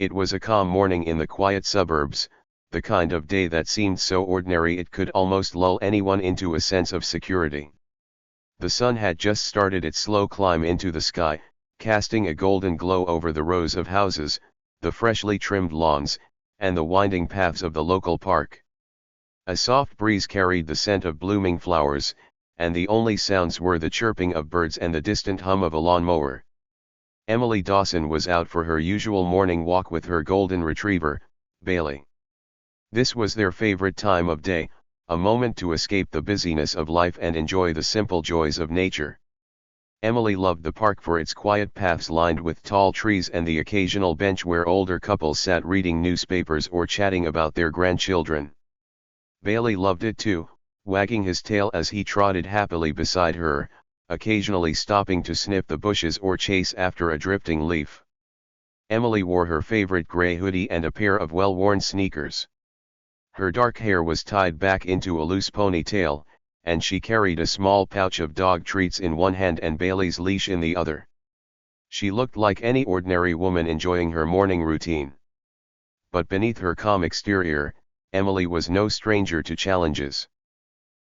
It was a calm morning in the quiet suburbs, the kind of day that seemed so ordinary it could almost lull anyone into a sense of security. The sun had just started its slow climb into the sky, casting a golden glow over the rows of houses, the freshly trimmed lawns, and the winding paths of the local park. A soft breeze carried the scent of blooming flowers, and the only sounds were the chirping of birds and the distant hum of a lawnmower. Emily Dawson was out for her usual morning walk with her golden retriever, Bailey. This was their favorite time of day, a moment to escape the busyness of life and enjoy the simple joys of nature. Emily loved the park for its quiet paths lined with tall trees and the occasional bench where older couples sat reading newspapers or chatting about their grandchildren. Bailey loved it too, wagging his tail as he trotted happily beside her, occasionally stopping to sniff the bushes or chase after a drifting leaf. Emily wore her favorite gray hoodie and a pair of well-worn sneakers. Her dark hair was tied back into a loose ponytail, and she carried a small pouch of dog treats in one hand and Bailey's leash in the other. She looked like any ordinary woman enjoying her morning routine. But beneath her calm exterior, Emily was no stranger to challenges.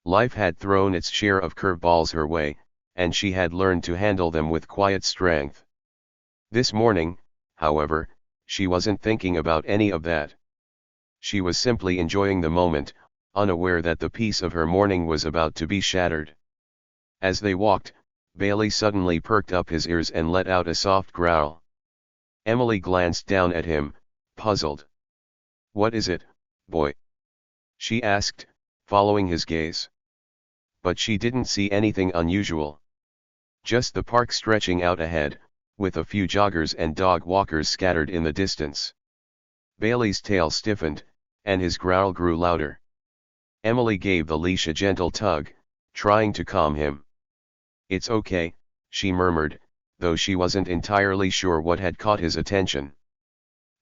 Life had thrown its share of curveballs her way, and she had learned to handle them with quiet strength. This morning, however, she wasn't thinking about any of that. She was simply enjoying the moment, unaware that the peace of her morning was about to be shattered. As they walked, Bailey suddenly perked up his ears and let out a soft growl. Emily glanced down at him, puzzled. "What is it, boy?" she asked, following his gaze. But she didn't see anything unusual. Just the park stretching out ahead, with a few joggers and dog walkers scattered in the distance. Bailey's tail stiffened, and his growl grew louder. Emily gave the leash a gentle tug, trying to calm him. "It's okay," she murmured, though she wasn't entirely sure what had caught his attention.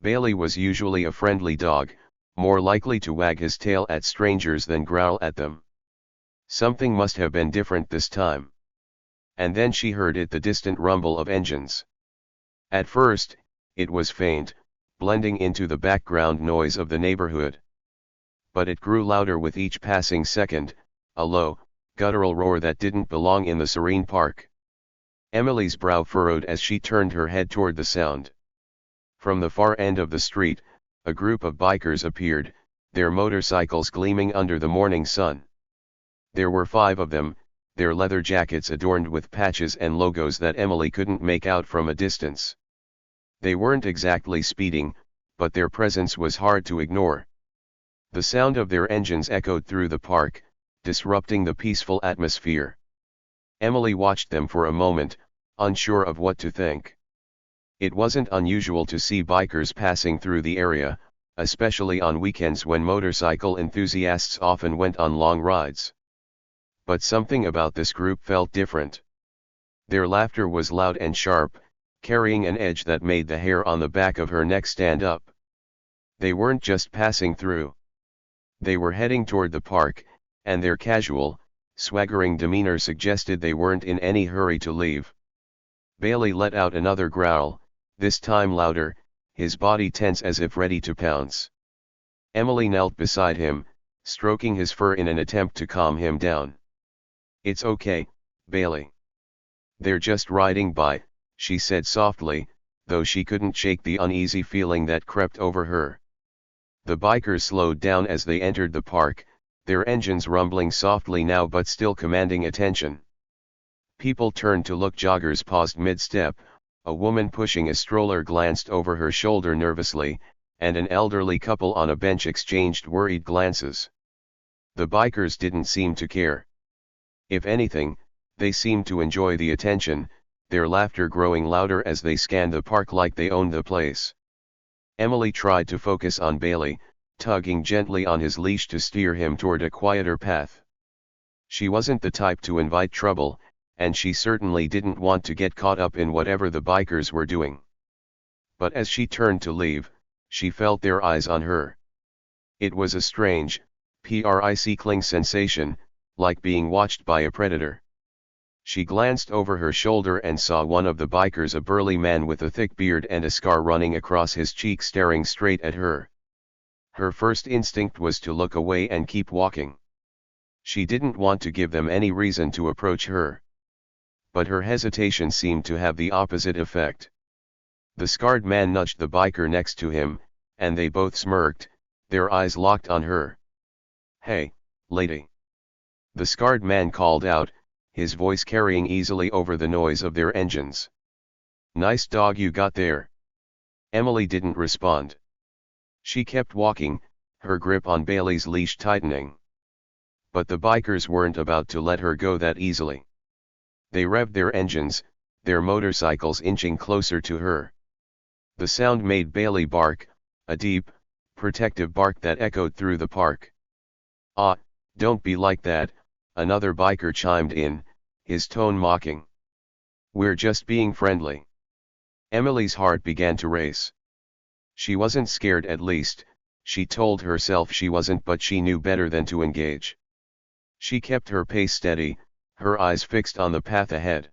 Bailey was usually a friendly dog, more likely to wag his tail at strangers than growl at them. Something must have been different this time. And then she heard the distant rumble of engines. At first, it was faint, blending into the background noise of the neighborhood. But it grew louder with each passing second, a low, guttural roar that didn't belong in the serene park. Emily's brow furrowed as she turned her head toward the sound. From the far end of the street, a group of bikers appeared, their motorcycles gleaming under the morning sun. There were 5 of them, their leather jackets adorned with patches and logos that Emily couldn't make out from a distance. They weren't exactly speeding, but their presence was hard to ignore. The sound of their engines echoed through the park, disrupting the peaceful atmosphere. Emily watched them for a moment, unsure of what to think. It wasn't unusual to see bikers passing through the area, especially on weekends when motorcycle enthusiasts often went on long rides. But something about this group felt different. Their laughter was loud and sharp, carrying an edge that made the hair on the back of her neck stand up. They weren't just passing through. They were heading toward the park, and their casual, swaggering demeanor suggested they weren't in any hurry to leave. Bailey let out another growl, this time louder, his body tense as if ready to pounce. Emily knelt beside him, stroking his fur in an attempt to calm him down. "It's okay, Bailey. They're just riding by," she said softly, though she couldn't shake the uneasy feeling that crept over her. The bikers slowed down as they entered the park, their engines rumbling softly now but still commanding attention. People turned to look, joggers paused mid-step, a woman pushing a stroller glanced over her shoulder nervously, and an elderly couple on a bench exchanged worried glances. The bikers didn't seem to care. If anything, they seemed to enjoy the attention, their laughter growing louder as they scanned the park like they owned the place. Emily tried to focus on Bailey, tugging gently on his leash to steer him toward a quieter path. She wasn't the type to invite trouble, and she certainly didn't want to get caught up in whatever the bikers were doing. But as she turned to leave, she felt their eyes on her. It was a strange, prickling sensation, like being watched by a predator. She glanced over her shoulder and saw one of the bikers, a burly man with a thick beard and a scar running across his cheek, staring straight at her. Her first instinct was to look away and keep walking. She didn't want to give them any reason to approach her. But her hesitation seemed to have the opposite effect. The scarred man nudged the biker next to him, and they both smirked, their eyes locked on her. "Hey, lady," the scarred man called out, his voice carrying easily over the noise of their engines. "Nice dog you got there." Emily didn't respond. She kept walking, her grip on Bailey's leash tightening. But the bikers weren't about to let her go that easily. They revved their engines, their motorcycles inching closer to her. The sound made Bailey bark, a deep, protective bark that echoed through the park. "Ah, don't be like that," another biker chimed in, his tone mocking. "We're just being friendly." Emily's heart began to race. She wasn't scared, at least, she told herself she wasn't, but she knew better than to engage. She kept her pace steady, her eyes fixed on the path ahead.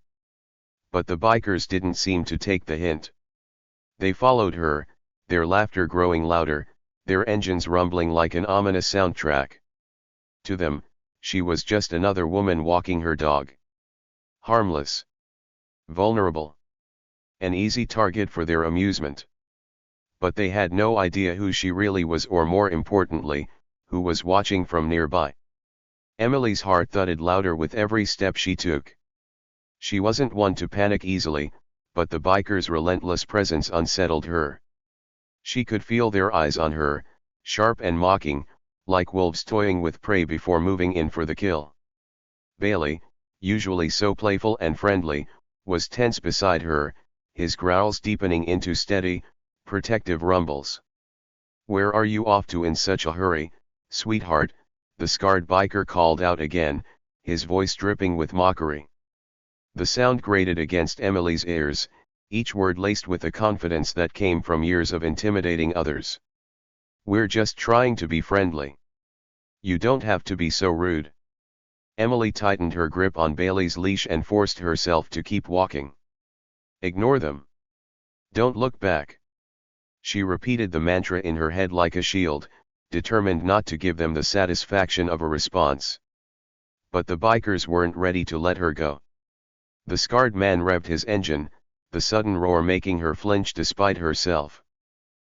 But the bikers didn't seem to take the hint. They followed her, their laughter growing louder, their engines rumbling like an ominous soundtrack. To them, she was just another woman walking her dog. Harmless. Vulnerable. An easy target for their amusement. But they had no idea who she really was, or more importantly, who was watching from nearby. Emily's heart thudded louder with every step she took. She wasn't one to panic easily, but the bikers' relentless presence unsettled her. She could feel their eyes on her, sharp and mocking, like wolves toying with prey before moving in for the kill. Bailey, usually so playful and friendly, was tense beside her, his growls deepening into steady, protective rumbles. "Where are you off to in such a hurry, sweetheart?" the scarred biker called out again, his voice dripping with mockery. The sound grated against Emily's ears, each word laced with a confidence that came from years of intimidating others. "We're just trying to be friendly. You don't have to be so rude." Emily tightened her grip on Bailey's leash and forced herself to keep walking. "Ignore them. Don't look back." She repeated the mantra in her head like a shield, determined not to give them the satisfaction of a response. But the bikers weren't ready to let her go. The scarred man revved his engine, the sudden roar making her flinch despite herself.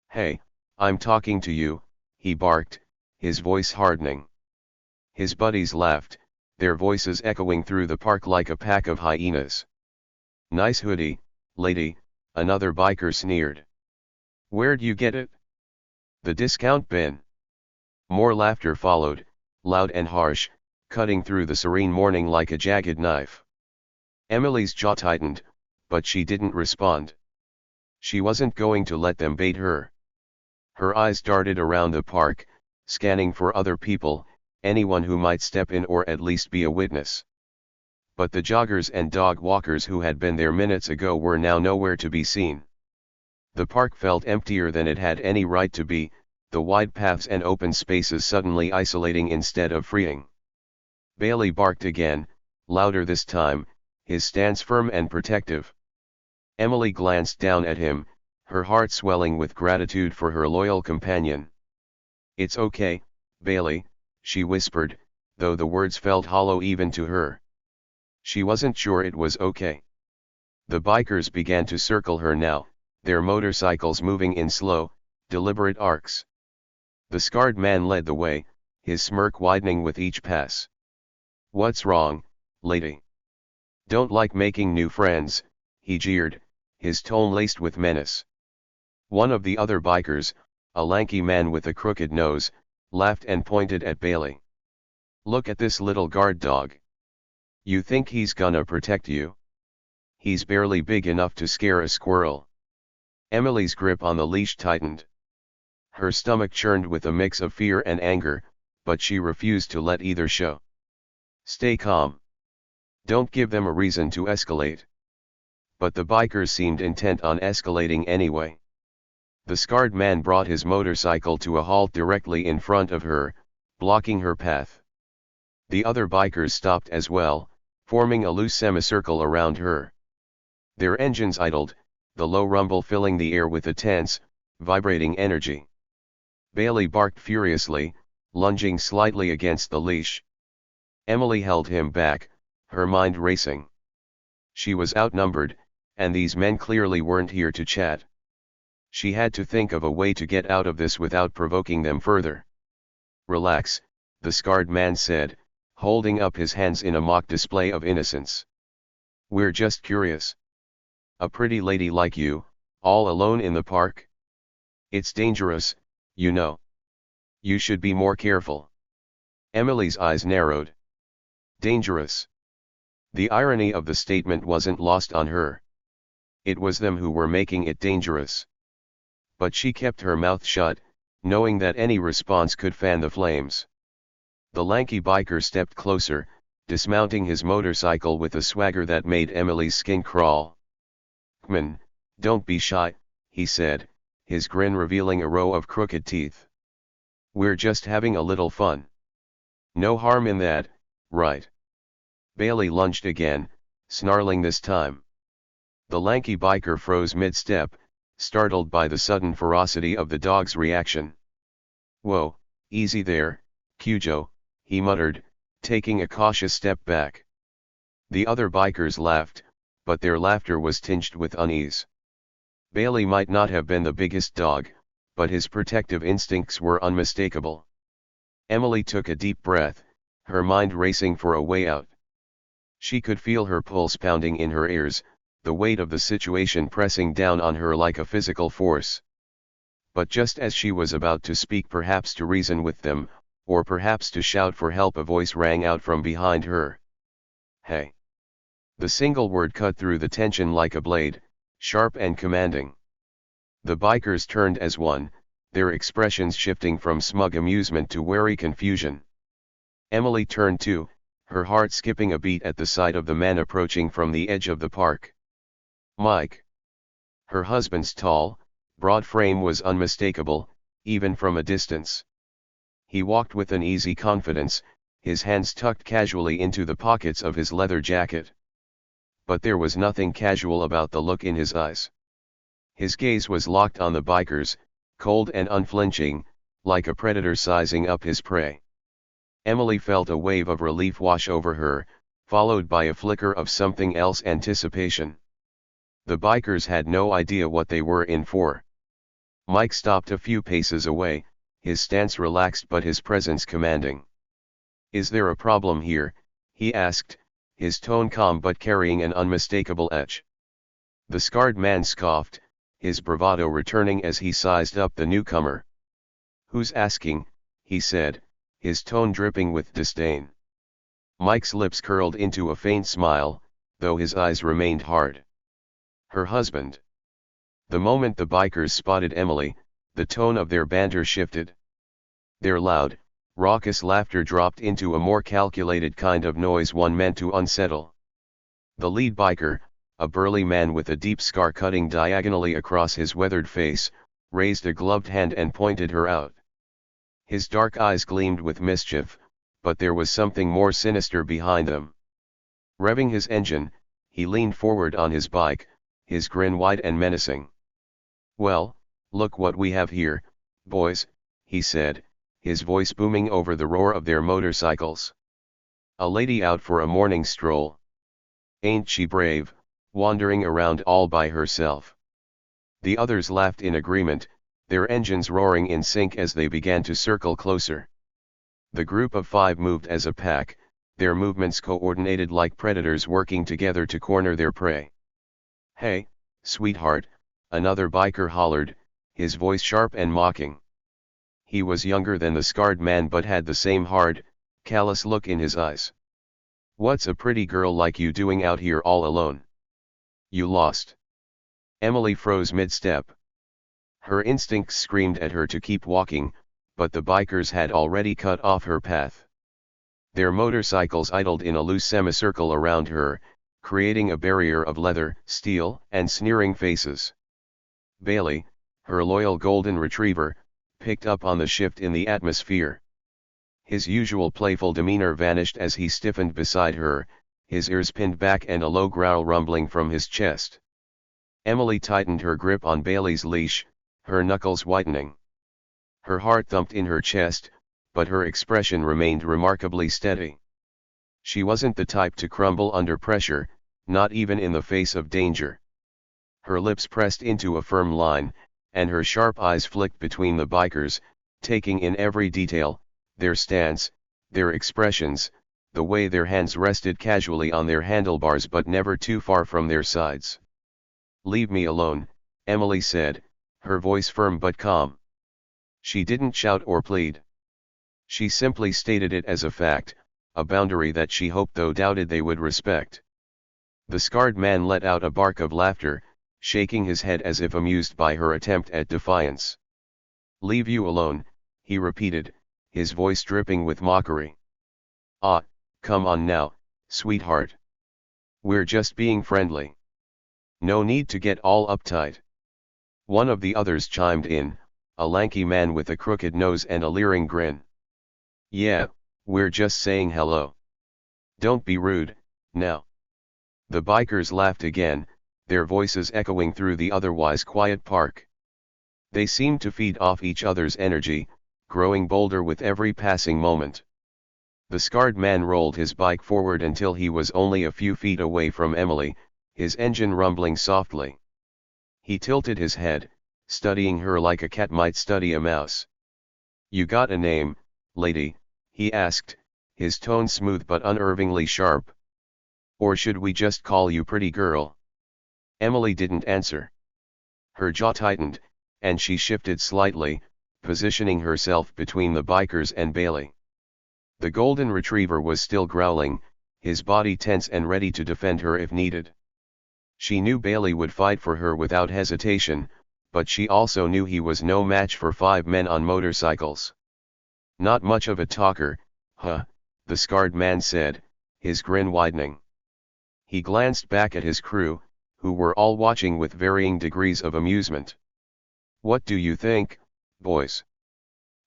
"Hey, I'm talking to you," he barked, his voice hardening. His buddies laughed, their voices echoing through the park like a pack of hyenas. "Nice hoodie, lady," another biker sneered. "Where'd you get it?" "The discount bin." More laughter followed, loud and harsh, cutting through the serene morning like a jagged knife. Emily's jaw tightened, but she didn't respond. She wasn't going to let them bait her. Her eyes darted around the park, scanning for other people, anyone who might step in or at least be a witness. But the joggers and dog walkers who had been there minutes ago were now nowhere to be seen. The park felt emptier than it had any right to be, the wide paths and open spaces suddenly isolating instead of freeing. Bailey barked again, louder this time, his stance firm and protective. Emily glanced down at him, her heart swelling with gratitude for her loyal companion. "It's okay, Bailey," she whispered, though the words felt hollow even to her. She wasn't sure it was okay. The bikers began to circle her now, their motorcycles moving in slow, deliberate arcs. The scarred man led the way, his smirk widening with each pass. "What's wrong, lady? Don't like making new friends?" he jeered, his tone laced with menace. One of the other bikers, a lanky man with a crooked nose, laughed and pointed at Bailey. "Look at this little guard dog. You think he's gonna protect you? He's barely big enough to scare a squirrel." Emily's grip on the leash tightened. Her stomach churned with a mix of fear and anger, but she refused to let either show. "Stay calm. Don't give them a reason to escalate." But the bikers seemed intent on escalating anyway. The scarred man brought his motorcycle to a halt directly in front of her, blocking her path. The other bikers stopped as well, forming a loose semicircle around her. Their engines idled, the low rumble filling the air with a tense, vibrating energy. Bailey barked furiously, lunging slightly against the leash. Emily held him back, her mind racing. She was outnumbered, and these men clearly weren't here to chat. She had to think of a way to get out of this without provoking them further. "Relax," the scarred man said, holding up his hands in a mock display of innocence. "We're just curious. A pretty lady like you, all alone in the park? It's dangerous, you know. You should be more careful." Emily's eyes narrowed. Dangerous. The irony of the statement wasn't lost on her. It was them who were making it dangerous. But she kept her mouth shut, knowing that any response could fan the flames. The lanky biker stepped closer, dismounting his motorcycle with a swagger that made Emily's skin crawl. "Kman, don't be shy," he said, his grin revealing a row of crooked teeth. "We're just having a little fun. No harm in that, right?" Bailey lunged again, snarling this time. The lanky biker froze mid-step, startled by the sudden ferocity of the dog's reaction. "Whoa, easy there, Cujo," he muttered, taking a cautious step back. The other bikers laughed, but their laughter was tinged with unease. Bailey might not have been the biggest dog, but his protective instincts were unmistakable. Emily took a deep breath, her mind racing for a way out. She could feel her pulse pounding in her ears, the weight of the situation pressing down on her like a physical force. But just as she was about to speak, perhaps to reason with them, or perhaps to shout for help, a voice rang out from behind her. "Hey!" The single word cut through the tension like a blade, sharp and commanding. The bikers turned as one, their expressions shifting from smug amusement to wary confusion. Emily turned too, her heart skipping a beat at the sight of the man approaching from the edge of the park. Mike. Her husband's tall, broad frame was unmistakable, even from a distance. He walked with an easy confidence, his hands tucked casually into the pockets of his leather jacket. But there was nothing casual about the look in his eyes. His gaze was locked on the bikers, cold and unflinching, like a predator sizing up his prey. Emily felt a wave of relief wash over her, followed by a flicker of something else, anticipation. The bikers had no idea what they were in for. Mike stopped a few paces away, his stance relaxed but his presence commanding. "Is there a problem here?" he asked, his tone calm but carrying an unmistakable edge. The scarred man scoffed, his bravado returning as he sized up the newcomer. "Who's asking?" he said, his tone dripping with disdain. Mike's lips curled into a faint smile, though his eyes remained hard. "Her husband." The moment the bikers spotted Emily, the tone of their banter shifted. Their loud, raucous laughter dropped into a more calculated kind of noise, one meant to unsettle. The lead biker, a burly man with a deep scar cutting diagonally across his weathered face, raised a gloved hand and pointed her out. His dark eyes gleamed with mischief, but there was something more sinister behind them. Revving his engine, he leaned forward on his bike, his grin wide and menacing. "Well, look what we have here, boys," he said, his voice booming over the roar of their motorcycles. "A lady out for a morning stroll. Ain't she brave, wandering around all by herself?" The others laughed in agreement, their engines roaring in sync as they began to circle closer. The group of five moved as a pack, their movements coordinated like predators working together to corner their prey. "Hey, sweetheart," another biker hollered, his voice sharp and mocking. He was younger than the scarred man but had the same hard, callous look in his eyes. "What's a pretty girl like you doing out here all alone? You lost?" Emily froze mid-step. Her instincts screamed at her to keep walking, but the bikers had already cut off her path. Their motorcycles idled in a loose semicircle around her, creating a barrier of leather, steel, and sneering faces. Bailey, her loyal golden retriever, picked up on the shift in the atmosphere. His usual playful demeanor vanished as he stiffened beside her, his ears pinned back and a low growl rumbling from his chest. Emily tightened her grip on Bailey's leash, her knuckles whitening. Her heart thumped in her chest, but her expression remained remarkably steady. She wasn't the type to crumble under pressure, not even in the face of danger. Her lips pressed into a firm line, and her sharp eyes flicked between the bikers, taking in every detail, their stance, their expressions, the way their hands rested casually on their handlebars but never too far from their sides. "Leave me alone," Emily said, her voice firm but calm. She didn't shout or plead. She simply stated it as a fact, a boundary that she hoped though doubted they would respect. The scarred man let out a bark of laughter, shaking his head as if amused by her attempt at defiance. "Leave you alone," he repeated, his voice dripping with mockery. "Ah, come on now, sweetheart. We're just being friendly. No need to get all uptight." One of the others chimed in, a lanky man with a crooked nose and a leering grin. "Yeah, we're just saying hello. Don't be rude, now." The bikers laughed again, their voices echoing through the otherwise quiet park. They seemed to feed off each other's energy, growing bolder with every passing moment. The scarred man rolled his bike forward until he was only a few feet away from Emily, his engine rumbling softly. He tilted his head, studying her like a cat might study a mouse. "You got a name, lady?" he asked, his tone smooth but unnervingly sharp. "Or should we just call you pretty girl?" Emily didn't answer. Her jaw tightened, and she shifted slightly, positioning herself between the bikers and Bailey. The golden retriever was still growling, his body tense and ready to defend her if needed. She knew Bailey would fight for her without hesitation, but she also knew he was no match for 5 men on motorcycles. "Not much of a talker, huh?" the scarred man said, his grin widening. He glanced back at his crew, who were all watching with varying degrees of amusement. "What do you think, boys?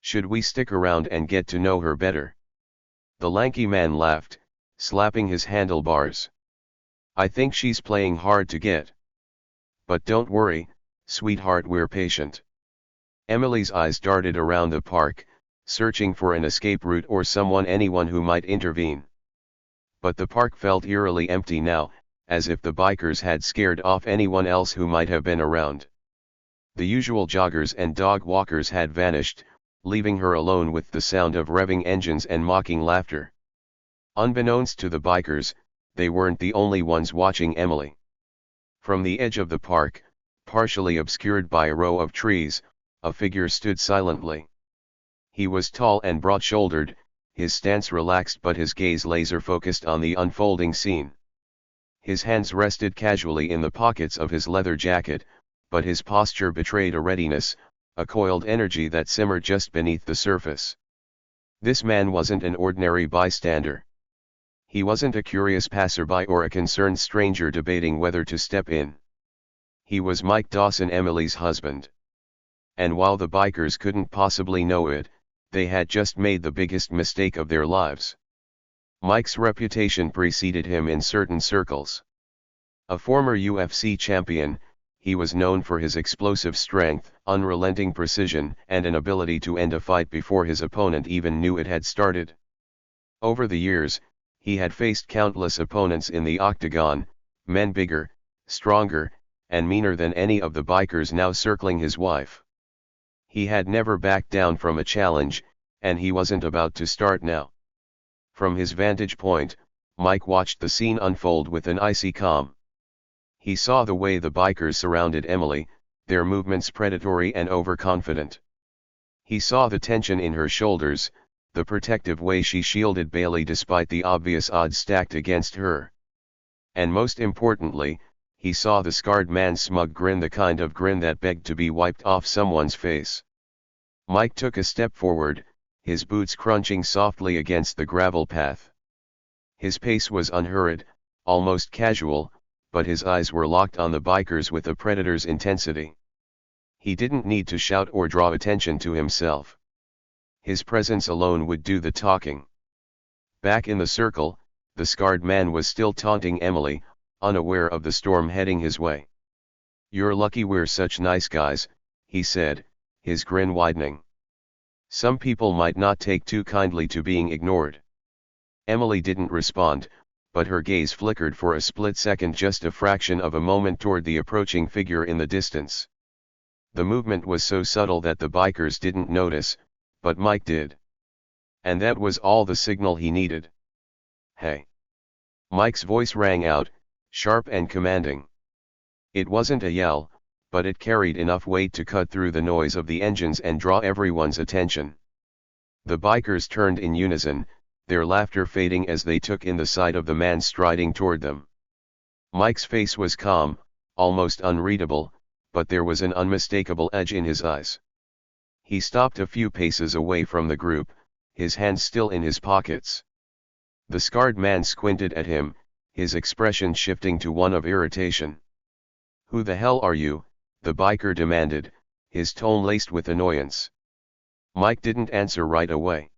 Should we stick around and get to know her better?" The lanky man laughed, slapping his handlebars. "I think she's playing hard to get. But don't worry, sweetheart, we're patient." Emily's eyes darted around the park, searching for an escape route or anyone who might intervene. But the park felt eerily empty now, as if the bikers had scared off anyone else who might have been around. The usual joggers and dog walkers had vanished, leaving her alone with the sound of revving engines and mocking laughter. Unbeknownst to the bikers, they weren't the only ones watching Emily. From the edge of the park, partially obscured by a row of trees, a figure stood silently. He was tall and broad-shouldered, his stance relaxed but his gaze laser-focused on the unfolding scene. His hands rested casually in the pockets of his leather jacket, but his posture betrayed a readiness, a coiled energy that simmered just beneath the surface. This man wasn't an ordinary bystander. He wasn't a curious passerby or a concerned stranger debating whether to step in. He was Mike Dawson, Emily's husband. And while the bikers couldn't possibly know it, they had just made the biggest mistake of their lives. Mike's reputation preceded him in certain circles. A former UFC champion, he was known for his explosive strength, unrelenting precision, and an ability to end a fight before his opponent even knew it had started. Over the years, he had faced countless opponents in the octagon, men bigger, stronger, and meaner than any of the bikers now circling his wife. He had never backed down from a challenge, and he wasn't about to start now. From his vantage point, Mike watched the scene unfold with an icy calm. He saw the way the bikers surrounded Emily, their movements predatory and overconfident. He saw the tension in her shoulders, the protective way she shielded Bailey despite the obvious odds stacked against her. And most importantly, he saw the scarred man's smug grin, the kind of grin that begged to be wiped off someone's face. Mike took a step forward, his boots crunching softly against the gravel path. His pace was unhurried, almost casual, but his eyes were locked on the bikers with a predator's intensity. He didn't need to shout or draw attention to himself. His presence alone would do the talking. Back in the circle, The scarred man was still taunting Emily, unaware of the storm heading his way. "You're lucky we're such nice guys," he said, his grin widening. "Some people might not take too kindly to being ignored." Emily didn't respond, but her gaze flickered for a split second, just a fraction of a moment, toward the approaching figure in the distance. The movement was so subtle that the bikers didn't notice, but Mike did. And that was all the signal he needed. "Hey!" Mike's voice rang out, sharp and commanding. It wasn't a yell, but it carried enough weight to cut through the noise of the engines and draw everyone's attention. The bikers turned in unison, their laughter fading as they took in the sight of the man striding toward them. Mike's face was calm, almost unreadable, but there was an unmistakable edge in his eyes. He stopped a few paces away from the group, his hands still in his pockets. The scarred man squinted at him, his expression shifting to one of irritation. "Who the hell are you?" the biker demanded, his tone laced with annoyance. Mike didn't answer right away.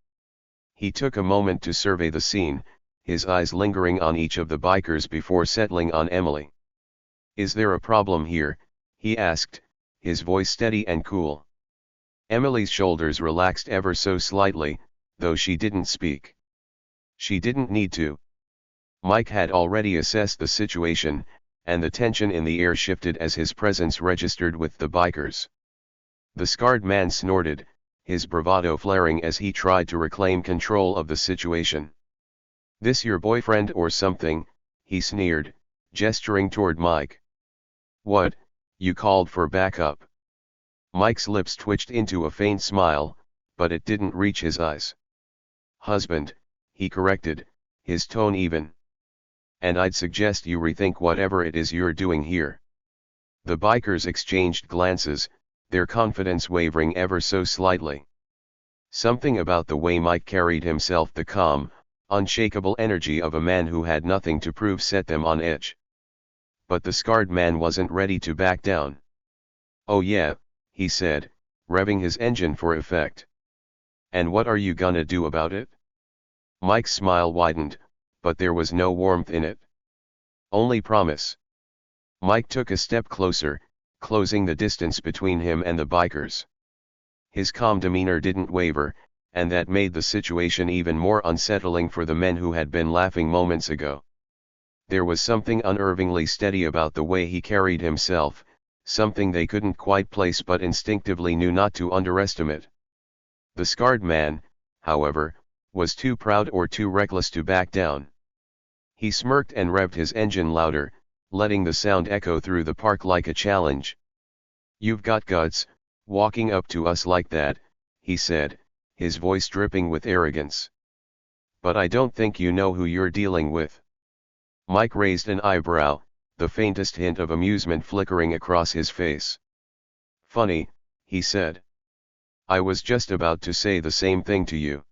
He took a moment to survey the scene, his eyes lingering on each of the bikers before settling on Emily. "Is there a problem here?" he asked, his voice steady and cool. Emily's shoulders relaxed ever so slightly, though she didn't speak. She didn't need to. Mike had already assessed the situation, and the tension in the air shifted as his presence registered with the bikers. The scarred man snorted, his bravado flaring as he tried to reclaim control of the situation. "This your boyfriend or something?" he sneered, gesturing toward Mike. "What, you called for backup?" Mike's lips twitched into a faint smile, but it didn't reach his eyes. "Husband," he corrected, his tone even. "And I'd suggest you rethink whatever it is you're doing here." The bikers exchanged glances, their confidence wavering ever so slightly. Something about the way Mike carried himself, the calm, unshakable energy of a man who had nothing to prove, set them on edge. But the scarred man wasn't ready to back down. "Oh yeah," he said, revving his engine for effect. "And what are you gonna do about it?" Mike's smile widened, but there was no warmth in it. "Only promise." Mike took a step closer, closing the distance between him and the bikers. His calm demeanor didn't waver, and that made the situation even more unsettling for the men who had been laughing moments ago. There was something unnervingly steady about the way he carried himself, something they couldn't quite place but instinctively knew not to underestimate. The scarred man, however, was too proud or too reckless to back down. He smirked and revved his engine louder, letting the sound echo through the park like a challenge. "You've got guts, walking up to us like that," he said, his voice dripping with arrogance. "But I don't think you know who you're dealing with." Mike raised an eyebrow, the faintest hint of amusement flickering across his face. "Funny," he said. "I was just about to say the same thing to you."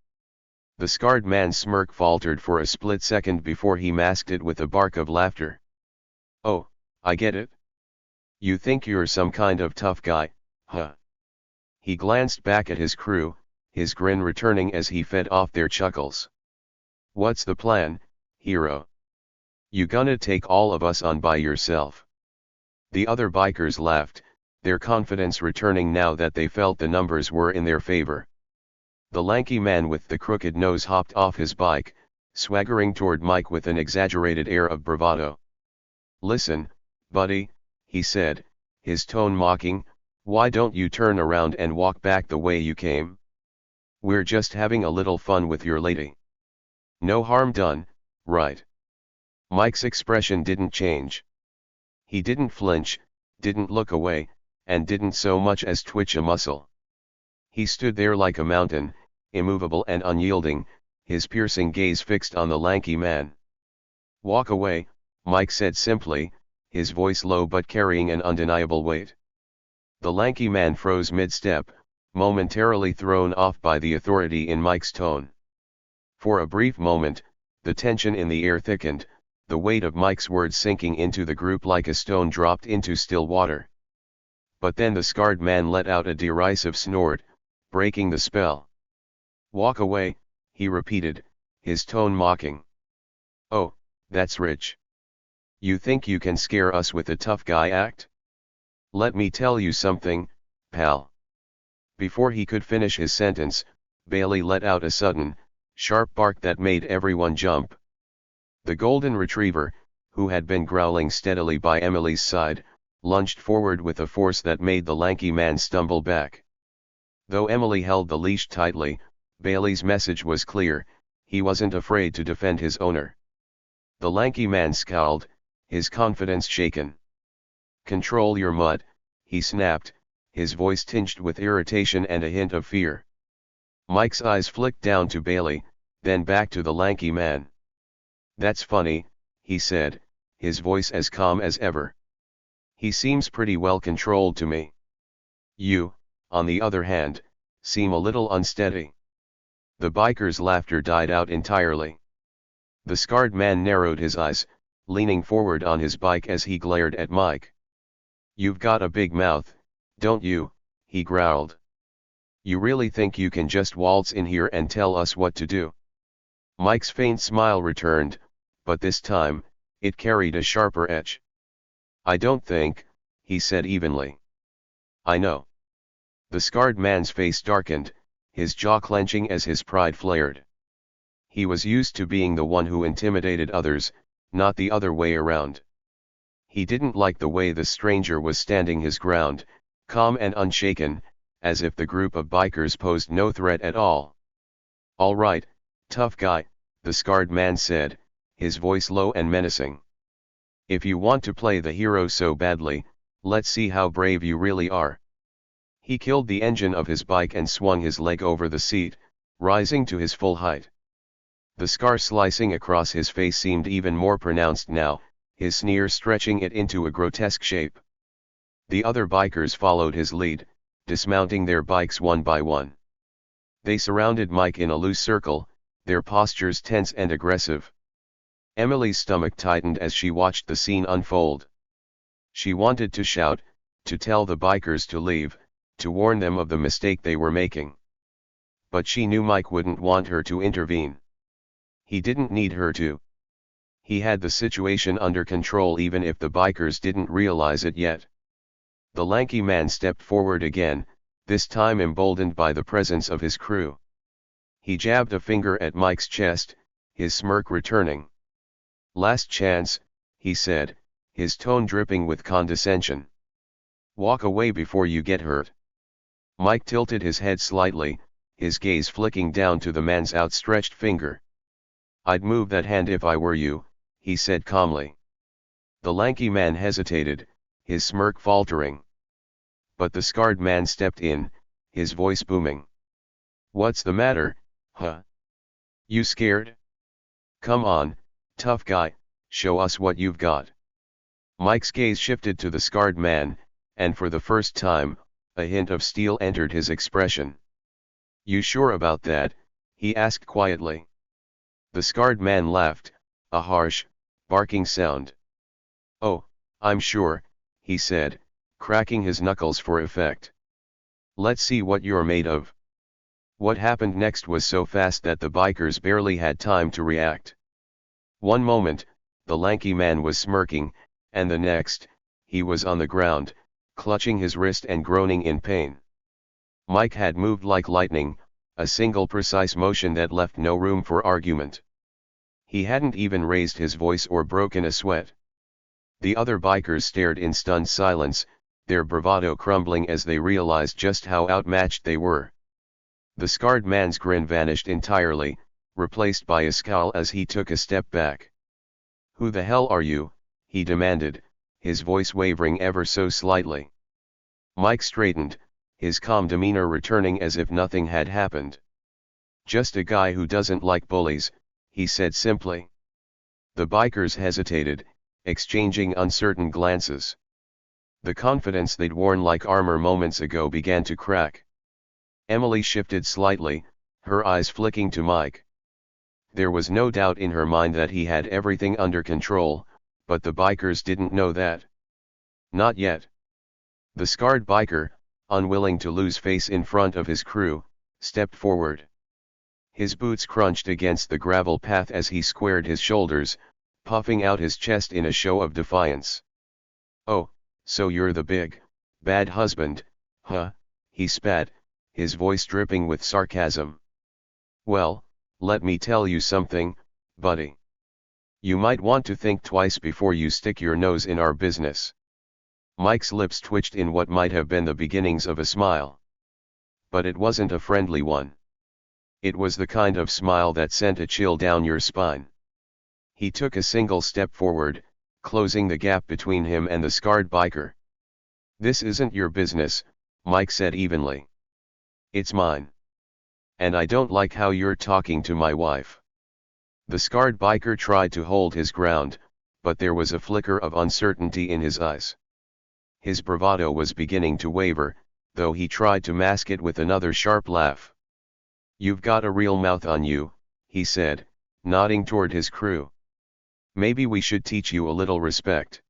The scarred man's smirk faltered for a split second before he masked it with a bark of laughter. "Oh, I get it. You think you're some kind of tough guy, huh?" He glanced back at his crew, his grin returning as he fed off their chuckles. "What's the plan, hero? You gonna take all of us on by yourself?" The other bikers laughed, their confidence returning now that they felt the numbers were in their favor. The lanky man with the crooked nose hopped off his bike, swaggering toward Mike with an exaggerated air of bravado. "Listen, buddy," he said, his tone mocking, "why don't you turn around and walk back the way you came? We're just having a little fun with your lady. No harm done, right?" Mike's expression didn't change. He didn't flinch, didn't look away, and didn't so much as twitch a muscle. He stood there like a mountain, immovable and unyielding, his piercing gaze fixed on the lanky man. "Walk away," Mike said simply, his voice low but carrying an undeniable weight. The lanky man froze mid-step, momentarily thrown off by the authority in Mike's tone. For a brief moment, the tension in the air thickened, the weight of Mike's words sinking into the group like a stone dropped into still water. But then the scarred man let out a derisive snort, breaking the spell. "Walk away," he repeated, his tone mocking. Oh, that's rich. You think you can scare us with a tough guy act? Let me tell you something, pal. Before he could finish his sentence, Bailey let out a sudden, sharp bark that made everyone jump. The golden retriever, who had been growling steadily by Emily's side, lunged forward with a force that made the lanky man stumble back. Though Emily held the leash tightly, Bailey's message was clear: he wasn't afraid to defend his owner. The lanky man scowled, his confidence shaken. "Control your mutt," he snapped, his voice tinged with irritation and a hint of fear. Mike's eyes flicked down to Bailey, then back to the lanky man. "That's funny," he said, his voice as calm as ever. "He seems pretty well controlled to me. You, on the other hand, seem a little unsteady." The biker's laughter died out entirely. The scarred man narrowed his eyes, leaning forward on his bike as he glared at Mike. "You've got a big mouth, don't you?" he growled. "You really think you can just waltz in here and tell us what to do?" Mike's faint smile returned, but this time, it carried a sharper edge. "I don't think," he said evenly. "I know." The scarred man's face darkened, his jaw clenching as his pride flared. He was used to being the one who intimidated others, not the other way around. He didn't like the way the stranger was standing his ground, calm and unshaken, as if the group of bikers posed no threat at all. "All right, tough guy," the scarred man said, his voice low and menacing. "If you want to play the hero so badly, let's see how brave you really are." He killed the engine of his bike and swung his leg over the seat, rising to his full height. The scar slicing across his face seemed even more pronounced now, his sneer stretching it into a grotesque shape. The other bikers followed his lead, dismounting their bikes one by one. They surrounded Mike in a loose circle, their postures tense and aggressive. Emily's stomach tightened as she watched the scene unfold. She wanted to shout, to tell the bikers to leave, to warn them of the mistake they were making. But she knew Mike wouldn't want her to intervene. He didn't need her to. He had the situation under control even if the bikers didn't realize it yet. The lanky man stepped forward again, this time emboldened by the presence of his crew. He jabbed a finger at Mike's chest, his smirk returning. "Last chance," he said, his tone dripping with condescension. "Walk away before you get hurt." Mike tilted his head slightly, his gaze flicking down to the man's outstretched finger. "I'd move that hand if I were you," he said calmly. The lanky man hesitated, his smirk faltering. But the scarred man stepped in, his voice booming. "What's the matter, huh? You scared? Come on, tough guy, show us what you've got." Mike's gaze shifted to the scarred man, and for the first time, a hint of steel entered his expression. "You sure about that?" he asked quietly. The scarred man laughed, a harsh, barking sound. "Oh, I'm sure," he said, cracking his knuckles for effect. "Let's see what you're made of." What happened next was so fast that the bikers barely had time to react. One moment, the lanky man was smirking, and the next, he was on the ground, clutching his wrist and groaning in pain. Mike had moved like lightning, a single precise motion that left no room for argument. He hadn't even raised his voice or broken a sweat. The other bikers stared in stunned silence, their bravado crumbling as they realized just how outmatched they were. The scarred man's grin vanished entirely, replaced by a scowl as he took a step back. "Who the hell are you?" he demanded, his voice wavering ever so slightly. Mike straightened, his calm demeanor returning as if nothing had happened. "Just a guy who doesn't like bullies," he said simply. The bikers hesitated, exchanging uncertain glances. The confidence they'd worn like armor moments ago began to crack. Emily shifted slightly, her eyes flicking to Mike. There was no doubt in her mind that he had everything under control, but the bikers didn't know that. Not yet. The scarred biker, unwilling to lose face in front of his crew, stepped forward. His boots crunched against the gravel path as he squared his shoulders, puffing out his chest in a show of defiance. "Oh, so you're the big, bad husband, huh?" he spat, his voice dripping with sarcasm. "Well, let me tell you something, buddy. You might want to think twice before you stick your nose in our business." Mike's lips twitched in what might have been the beginnings of a smile. But it wasn't a friendly one. It was the kind of smile that sent a chill down your spine. He took a single step forward, closing the gap between him and the scarred biker. "This isn't your business," Mike said evenly. "It's mine. And I don't like how you're talking to my wife." The scarred biker tried to hold his ground, but there was a flicker of uncertainty in his eyes. His bravado was beginning to waver, though he tried to mask it with another sharp laugh. "You've got a real mouth on you," he said, nodding toward his crew. "Maybe we should teach you a little respect."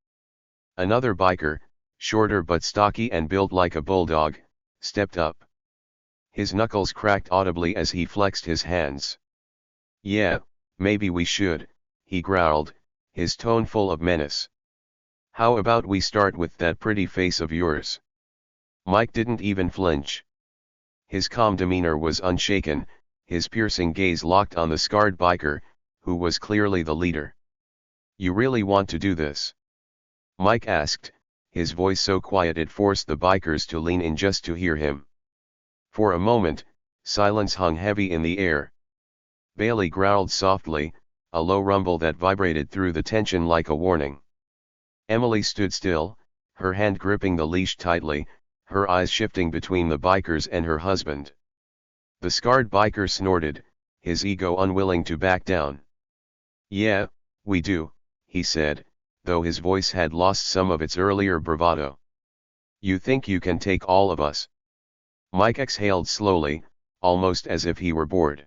Another biker, shorter but stocky and built like a bulldog, stepped up. His knuckles cracked audibly as he flexed his hands. "Yeah, maybe we should," he growled, his tone full of menace. "How about we start with that pretty face of yours?" Mike didn't even flinch. His calm demeanor was unshaken, his piercing gaze locked on the scarred biker, who was clearly the leader. "You really want to do this?" Mike asked, his voice so quiet it forced the bikers to lean in just to hear him. For a moment, silence hung heavy in the air. Bailey growled softly, a low rumble that vibrated through the tension like a warning. Emily stood still, her hand gripping the leash tightly, her eyes shifting between the bikers and her husband. The scarred biker snorted, his ego unwilling to back down. "Yeah, we do," he said, though his voice had lost some of its earlier bravado. "You think you can take all of us?" Mike exhaled slowly, almost as if he were bored.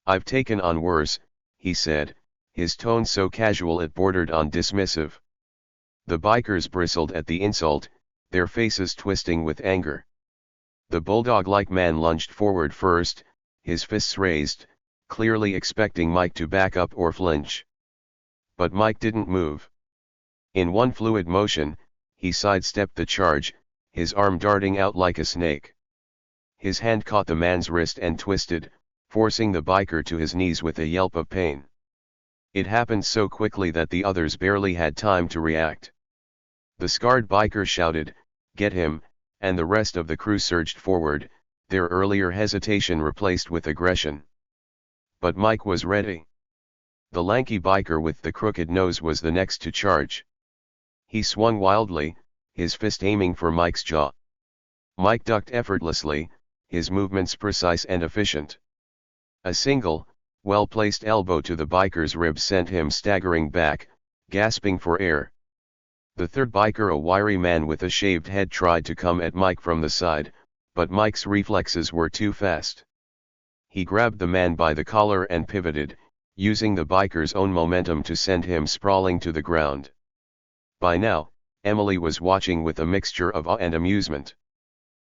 "I've taken on worse," he said, his tone so casual it bordered on dismissive. The bikers bristled at the insult, their faces twisting with anger. The bulldog-like man lunged forward first, his fists raised, clearly expecting Mike to back up or flinch. But Mike didn't move. In one fluid motion, he sidestepped the charge, his arm darting out like a snake. His hand caught the man's wrist and twisted, forcing the biker to his knees with a yelp of pain. It happened so quickly that the others barely had time to react. The scarred biker shouted, "Get him," and the rest of the crew surged forward, their earlier hesitation replaced with aggression. But Mike was ready. The lanky biker with the crooked nose was the next to charge. He swung wildly, his fist aiming for Mike's jaw. Mike ducked effortlessly, his movements precise and efficient. A single, well-placed elbow to the biker's ribs sent him staggering back, gasping for air. The third biker, a wiry man with a shaved head, tried to come at Mike from the side, but Mike's reflexes were too fast. He grabbed the man by the collar and pivoted, using the biker's own momentum to send him sprawling to the ground. By now, Emily was watching with a mixture of awe and amusement.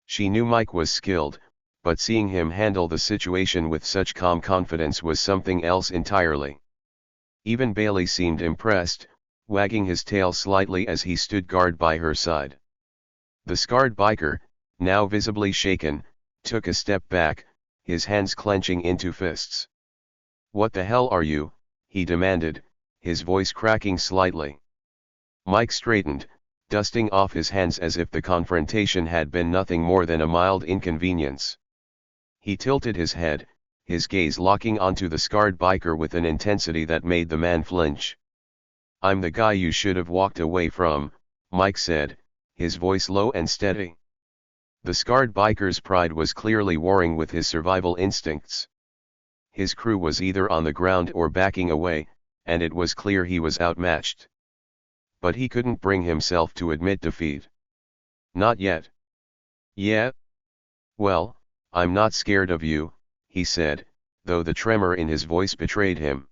She knew Mike was skilled, but seeing him handle the situation with such calm confidence was something else entirely. Even Bailey seemed impressed, wagging his tail slightly as he stood guard by her side. The scarred biker, now visibly shaken, took a step back, his hands clenching into fists. "What the hell are you?" he demanded, his voice cracking slightly. Mike straightened, dusting off his hands as if the confrontation had been nothing more than a mild inconvenience. He tilted his head, his gaze locking onto the scarred biker with an intensity that made the man flinch. "I'm the guy you should have walked away from," Mike said, his voice low and steady. The scarred biker's pride was clearly warring with his survival instincts. His crew was either on the ground or backing away, and it was clear he was outmatched. But he couldn't bring himself to admit defeat. Not yet. "Yeah? Well, I'm not scared of you," he said, though the tremor in his voice betrayed him.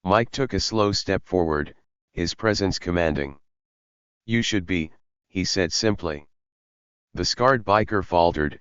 Mike took a slow step forward, his presence commanding. "You should be," he said simply. The scarred biker faltered,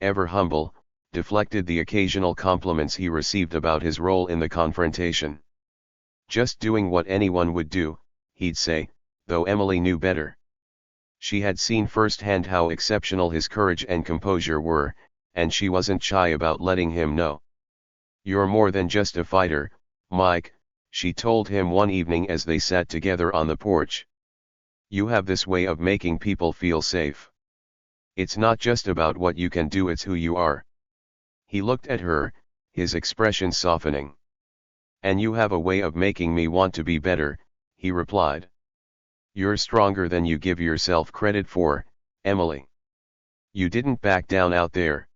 ever humble, deflected the occasional compliments he received about his role in the confrontation. Just doing what anyone would do, he'd say, though Emily knew better. She had seen firsthand how exceptional his courage and composure were, and she wasn't shy about letting him know. "You're more than just a fighter, Mike," she told him one evening as they sat together on the porch. "You have this way of making people feel safe. It's not just about what you can do, it's who you are." He looked at her, his expression softening. "And you have a way of making me want to be better," he replied. "You're stronger than you give yourself credit for, Emily. You didn't back down out there.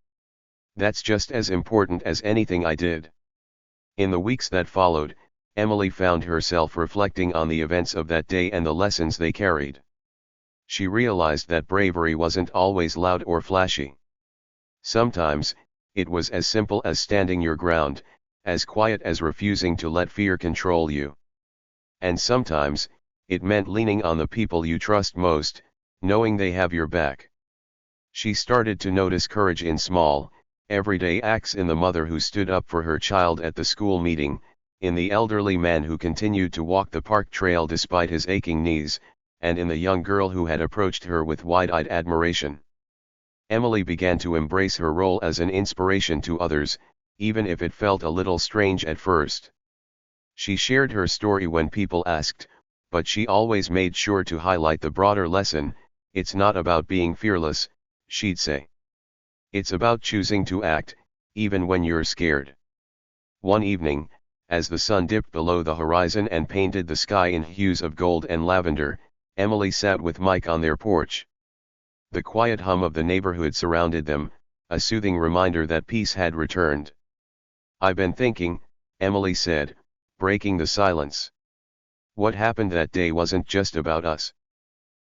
That's just as important as anything I did." In the weeks that followed, Emily found herself reflecting on the events of that day and the lessons they carried. She realized that bravery wasn't always loud or flashy. Sometimes, it was as simple as standing your ground, as quiet as refusing to let fear control you. And sometimes, it meant leaning on the people you trust most, knowing they have your back. She started to notice courage in small, everyday acts, in the mother who stood up for her child at the school meeting, in the elderly man who continued to walk the park trail despite his aching knees, and in the young girl who had approached her with wide-eyed admiration. Emily began to embrace her role as an inspiration to others, even if it felt a little strange at first. She shared her story when people asked, but she always made sure to highlight the broader lesson. "It's not about being fearless," she'd say. "It's about choosing to act, even when you're scared." One evening, as the sun dipped below the horizon and painted the sky in hues of gold and lavender, Emily sat with Mike on their porch. The quiet hum of the neighborhood surrounded them, a soothing reminder that peace had returned. "I've been thinking," Emily said, breaking the silence. "What happened that day wasn't just about us.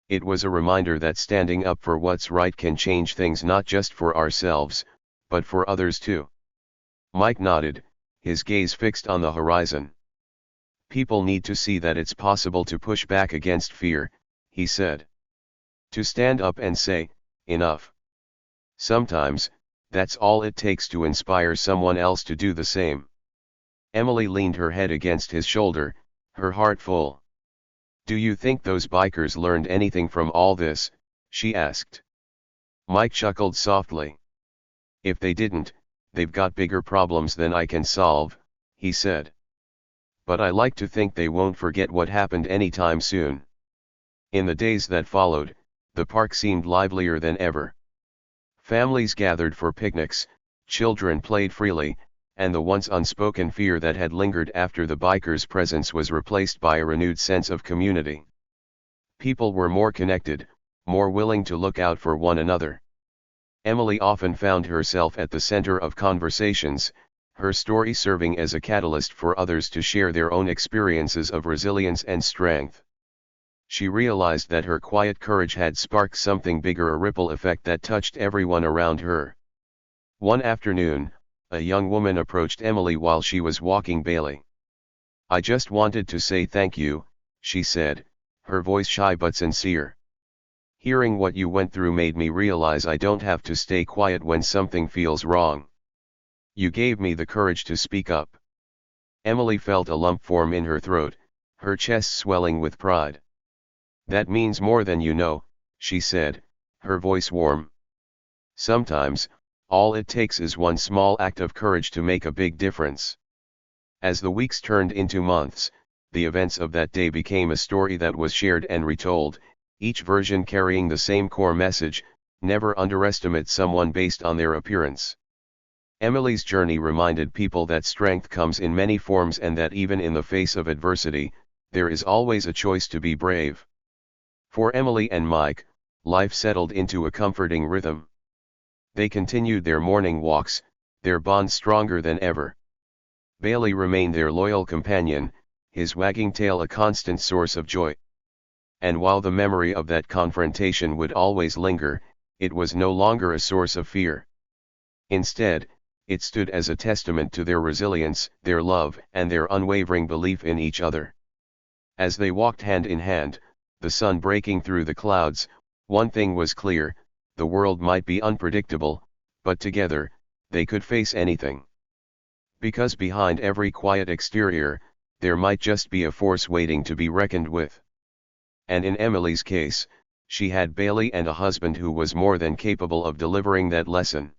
It was a reminder that standing up for what's right can change things, not just for ourselves, but for others too." Mike nodded, his gaze fixed on the horizon. "People need to see that it's possible to push back against fear," he said. "To stand up and say, 'Enough.' Sometimes, that's all it takes to inspire someone else to do the same." Emily leaned her head against his shoulder, her heart full. "Do you think those bikers learned anything from all this?" she asked. Mike chuckled softly. "If they didn't, they've got bigger problems than I can solve," he said. "But I like to think they won't forget what happened anytime soon." In the days that followed, the park seemed livelier than ever. Families gathered for picnics, children played freely, and the once unspoken fear that had lingered after the bikers' presence was replaced by a renewed sense of community. People were more connected, more willing to look out for one another. Emily often found herself at the center of conversations, her story serving as a catalyst for others to share their own experiences of resilience and strength. She realized that her quiet courage had sparked something bigger, a ripple effect that touched everyone around her. One afternoon, a young woman approached Emily while she was walking Bailey. "I just wanted to say thank you," she said, her voice shy but sincere. "Hearing what you went through made me realize I don't have to stay quiet when something feels wrong. You gave me the courage to speak up." Emily felt a lump form in her throat, her chest swelling with pride. "That means more than you know," she said, her voice warm. "Sometimes, all it takes is one small act of courage to make a big difference." As the weeks turned into months, the events of that day became a story that was shared and retold, each version carrying the same core message: never underestimate someone based on their appearance. Emily's journey reminded people that strength comes in many forms, and that even in the face of adversity, there is always a choice to be brave. For Emily and Mike, life settled into a comforting rhythm. They continued their morning walks, their bond stronger than ever. Bailey remained their loyal companion, his wagging tail a constant source of joy. And while the memory of that confrontation would always linger, it was no longer a source of fear. Instead, it stood as a testament to their resilience, their love, and their unwavering belief in each other. As they walked hand in hand, the sun breaking through the clouds, one thing was clear: the world might be unpredictable, but together, they could face anything. Because behind every quiet exterior, there might just be a force waiting to be reckoned with. And in Emily's case, she had Bailey and a husband who was more than capable of delivering that lesson.